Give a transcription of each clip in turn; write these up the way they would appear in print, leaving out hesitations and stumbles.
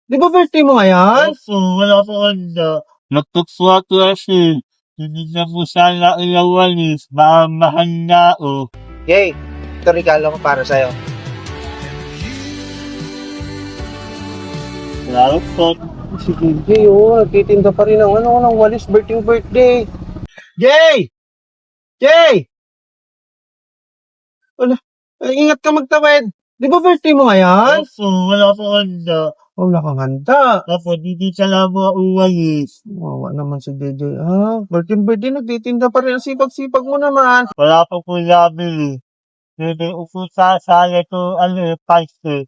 Di ba birthday mo ngayon? Opo, wala po handa. Nagtukswa kasi. Hindi na po sana ilawalis. Baka mahanda o. Jay, ito regalo ko para sa'yo. Salamat po. Si Jay, nagtitinda pa rin ng walis birthday. Jay! Jay! Wala, ingat ka magtawid. Di ba birthday mo ngayon? Opo, wala po handa. Wala kang handa. Opo, hindi ka lang mo uwalis. Wawa naman si JJ. Birthday, nagtitinda pa rin. Ang sipag-sipag mo naman. Wala pa po nabili. Hindi upo sa ko, pansit.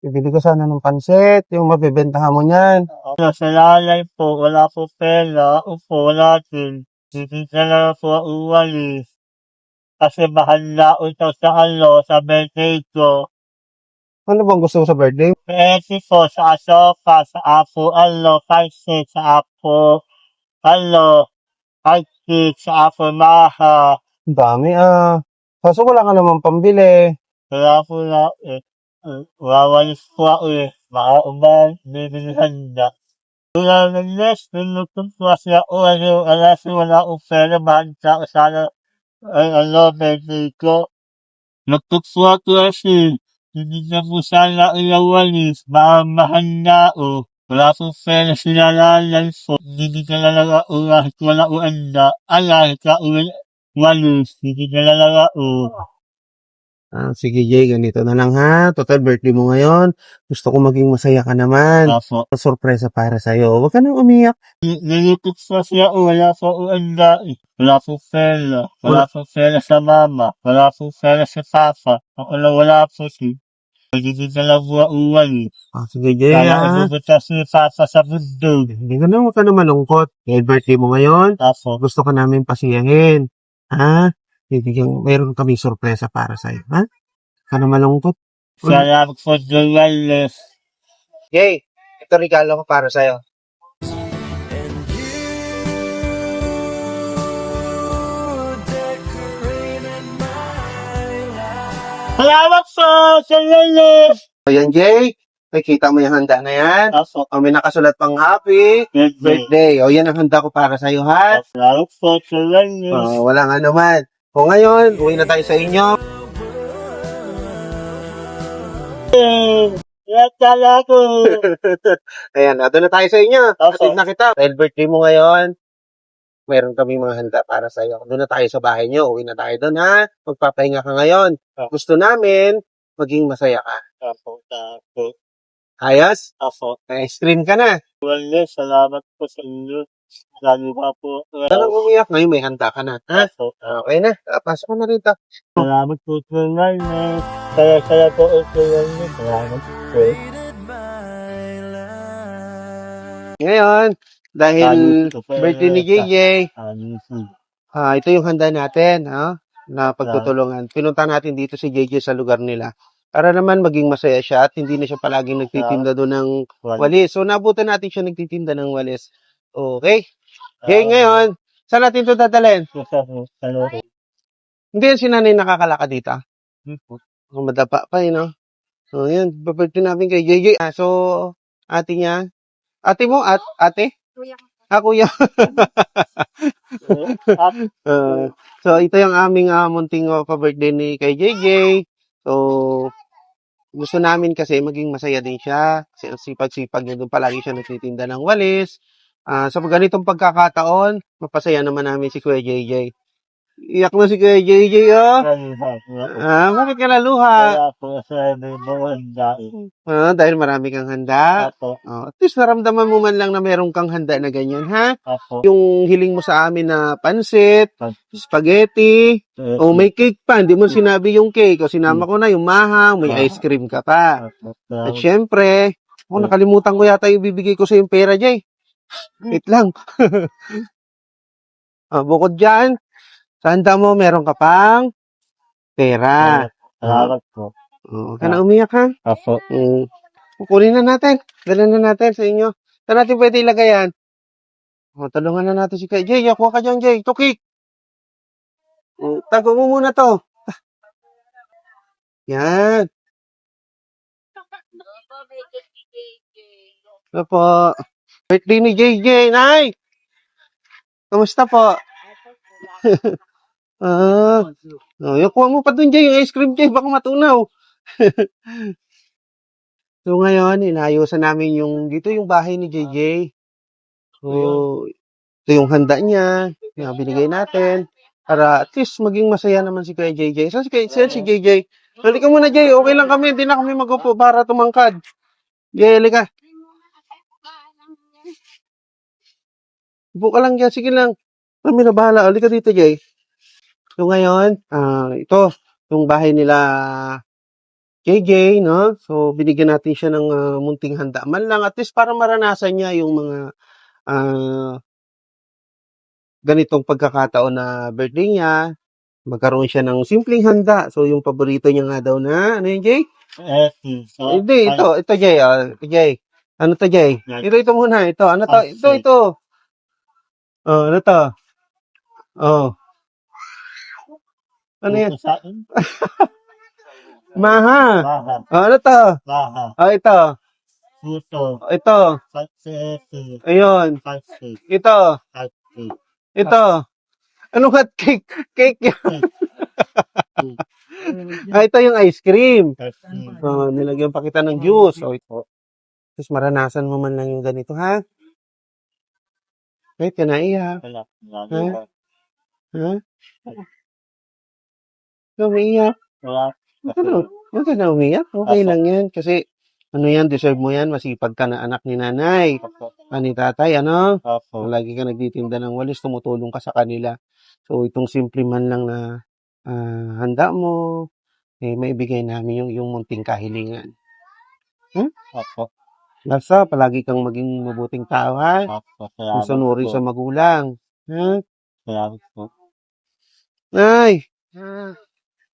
Bibili ka sana ng pansit, yung mabibentahan mo niyan. Sa lalay po, wala po pera. Upo, wala din. Hindi ka lang po uwalis. Kasi mahal ito sa birthday ko. Ano bang gusto mo sa birthday? Pwede po sa sofa, sa apo, pansit, sa apo, pansit, sa apo, maha. Ang dami Kaso wala ka naman pambili. Wala po na wawalis po ako Baka bibilihan na. Wala na next, nilutong po siya alas wala akong pera, mahal sa sana, birthday ko. Nagtukswa kasi, hindi na po sana ilawalis, baka mahanda o. Wala po pera sinalalan po, hindi ka lalaga o kahit wala o anda, ka walis, hindi ka lalaga o. Sige Jay, ganito na lang ha. Total birthday mo ngayon. Gusto ko maging masaya ka naman. Apo. Sorpresa para sa'yo. Huwag ka nang umiyak. Nilutoksa siya wala po o anda Wala po pera, wala po pera sa mama, wala po pera sa papa, ako lang wala po hindi ka lang po uwan Sige Jay Kaya pupunta si papa sa bundog. Hindi ka na, huwag ka na malungkot. Dahil birthday mo ngayon, Apo. gusto ka namin pasiyahin. Meron kaming sorpresa para sa'yo. Ha? Ka na malungkot. Salamat po ng wellness. Jay, ito regalo ko para sa'yo. Salamat po sa wellness. Ayan Jay, nakikita mo yung handa na yan. Apo. May nakasulat pang happy birthday. Yan ang handa ko para sa'yo ha. Salamat po sa wellness. Wala nga naman. O ngayon, uwi na tayo sa inyo. Salamat po. Ayan, doon na tayo sa inyo. Opo. Atid na kita. Dahil birthday mo ngayon, meron kami mga handa para sa iyo. Doon na tayo sa bahay nyo. Uwi na tayo doon ha. Magpapahinga ka ngayon. Gusto namin, maging masaya ka. Apo. Ayos? Apo. Ice cream ka na. Wellness, salamat po sa inyo. Lalo pa po. Parang umiyak ngayon, may handa ka na. Ha? Apo. Okay na. Pasok ka na rito. Salamat po sa wellness. Saya po sa wellness. Salamat po. Ngayon, dahil birthday ni JJ, ito yung handa natin, na pagtutulungan. Pinunta natin dito si JJ sa lugar nila. Para naman maging masaya siya at hindi na siya palaging nagtitinda doon ng walis. So, nabutan natin siya nagtitinda ng walis. Okay? Jay, ngayon, saan natin ito dadalhin? Hindi yan si nanay nakakalaka dito. Madapa pa no? So, yun, birthday namin kay JJ. So, ate niya. Ate mo? Ate? Kuya. Kuya. So, ito yung aming munting pa-birthday ni kay JJ. So, gusto namin kasi maging masaya din siya. Kasi ang sipag-sipag niya doon, palagi siya nagtitinda ng walis. Sa ganitong pagkakataon, mapasaya naman namin si Kuya JJ. Iyak na si Kuya JJ, bakit ka naluha? Dahil marami kang handa. At least naramdaman mo man lang na meron kang handa na ganyan, ha? Yung hiling mo sa amin na pansit, spaghetti, may cake pa. Hindi mo sinabi yung cake. O sinama ko na yung mahang, may ice cream ka pa. At syempre, nakalimutan ko yata yung bibigay ko sa yung pera, Jay. Wait lang. Bukod dyan, sa handa mo, meron ka pang pera. Salamat po. Huwag ka na umiyak, ha? Apo. Kukunin na natin. Dala na natin sa inyo. Saan natin pwede ilagay yan? Tulungan na natin si Kay. Jay, kuha ka dyan, Jay. Tukik. Tago mo muna to. Yan. Ano po? Birthday ni JJ, Nay! Kamusta po? Ah, yung kuha mo pa dun, Jay, yung ice cream, Jay, baka matunaw. So, ngayon, inaayusan namin dito yung bahay ni JJ. So, ito yung handa niya, yung binigay natin, para at least maging masaya naman si Kuya JJ. Saan si JJ? Halika muna, Jay, okay lang kami, hindi na kami magupo para tumangkad. Jay, halika. Upo ka lang dyan, sige lang. Kami na bahala, halika dito, Jay. So, ngayon, ito, yung bahay nila JJ, no? So, binigyan natin siya ng munting handa. Man lang, at least para maranasan niya yung mga ganitong pagkakataon na birthday niya. Magkaroon siya ng simpleng handa. So, yung paborito niya nga daw na, ano yun, Jay? Hindi, ito, Jay. Jay. Ano to, Jay? Ito muna, ito. Ano to? Ito. Oh, ano to? Oh. Ano yan? Maha. Oh, ano to? Oh, ito. Ito. Ayun. Ito. Ito. Anong hot cake? Cake yan. Ito yung ice cream. Nilagyan pa kita ng juice. Ito. Tapos maranasan mo man lang yung ganito, ha? Kahit ka naiyak. Ha? Ikaw umiiyak. Huwag ka na umiyak. Okay lang yan. Kasi, ano yan, deserve mo yan. Masipag ka na anak ni nanay. Ni tatay, ano? Lagi ka nagtitinda ng walis, tumutulong ka sa kanila. So, itong simple man lang na handa mo, maibigay namin yung munting kahilingan. Basta, palagi kang maging mabuting tao, ha? Susunuri sa magulang. Ha? Nay!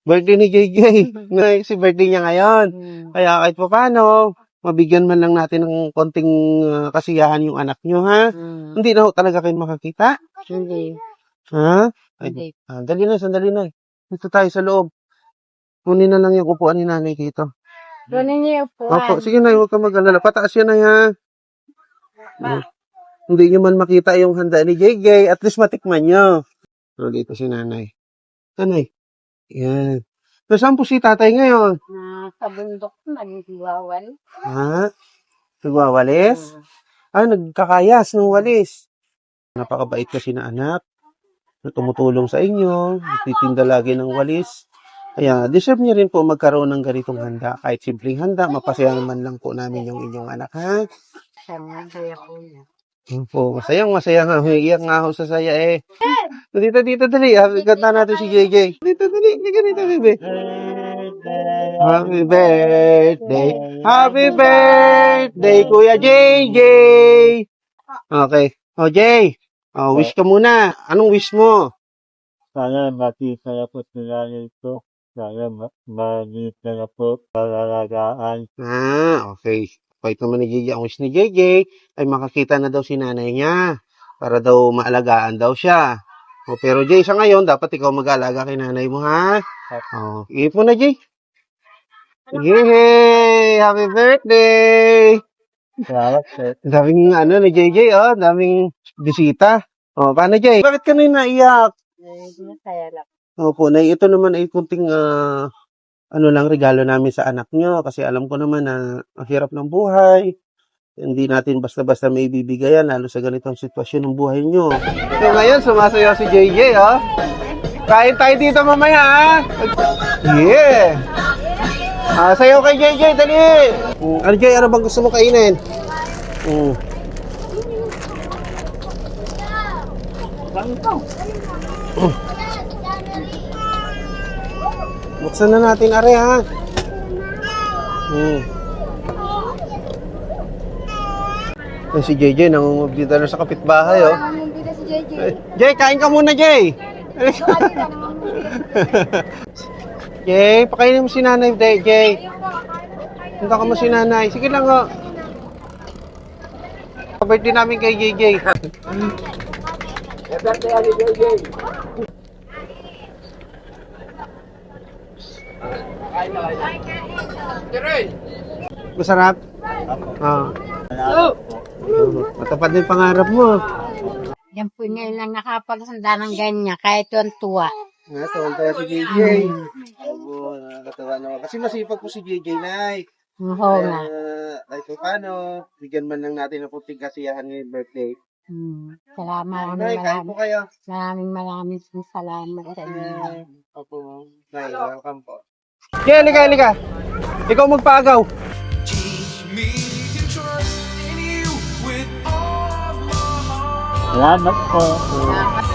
Birthday ni JJ. Nay, si birthday niya ngayon. Kaya kahit pa paano, mabigyan man lang natin ng konting kasiyahan yung anak nyo, ha? Hindi na ho talaga kayo makakita? Hindi. Ha? Hindi. Sandali na. Dito tayo sa loob. Kunin na lang yung upuan ni nanay dito. Kunin niyo yung upuan. Opo, sige na, huwag ka mag-alala. Pataas yan na yan. Hindi nyo man makita yung handa ni JJ, at least matikman nyo. So, dito si nanay. Nanay. Yan. So, saan po si tatay ngayon? Sa bundok nagwawan. Ha? Nagwawalis? Nagkakayas ng walis. Napakabait kasi na anak. Na tumutulong sa inyo. Nagtitinda lagi ng walis. Kaya, deserve niya rin po magkaroon ng ganitong handa. Kahit simpleng handa, mapasaya naman lang po namin yung inyong anak, ha? Masaya ko yan. Po, masaya nga. Humiiyak nga ako sa saya eh. Dito, dali. Ganda natin si JJ. Dito, bebe. Happy birthday. Happy birthday, Kuya JJ. Okay. O, Jay. Wish ka muna. Anong wish mo? Sana makita na po sila nito. Sana makita na po palalagaan. Okay. Kahit naman ni JJ, ang wish ni JJ ay makakita na daw si nanay niya para daw maalagaan daw siya. Pero Jay, sa ngayon, dapat ikaw mag-aalaga kay nanay mo, ha? Iip mo na, Jay. Yay! Happy birthday! Salamat, sir. Daming ni JJ, daming bisita. Paano, Jay? Bakit ka na naiyak? Masaya lang. Opo, ito naman ay kunting regalo namin sa anak nyo kasi alam ko naman na ang hirap ng buhay. Hindi natin basta-basta may ibibigay yan, lalo sa ganitong sitwasyon ng buhay nyo. So ngayon, sumasayaw si JJ, Kain tayo dito mamaya, ha? Yeah! Sayaw kay JJ, dali! Jay, ano bang gusto mo kainin? Buksan na natin, are, ha? Si JJ, nangungubdita na sa kapitbahay, Nangungubdita si JJ. Jay, kain ka muna, Jay! Jay, pakainin mo si nanay, Jay. Punta ka mo si nanay. Sige lang, birthday namin kay JJ. Birthday kay JJ. Masarap? Matapad na yung pangarap mo. Yan po ngayon lang nakapagsanda ng ganyan, kahit tuwan-tuwa. Tuwan-tuwa si JJ. Oo, nakakatawa naman. Kasi masipag po si JJ, Nay. Oo nga. Kahit pa paano, bigyan man lang natin ng puting kasiyahan ngayong birthday. Salamat. Nay, kain po kayo. Maraming salamat sa inyo. Opo, Nay, welcome po. Kaya, halika. Ikaw magpaagaw. Salamat po. Salamat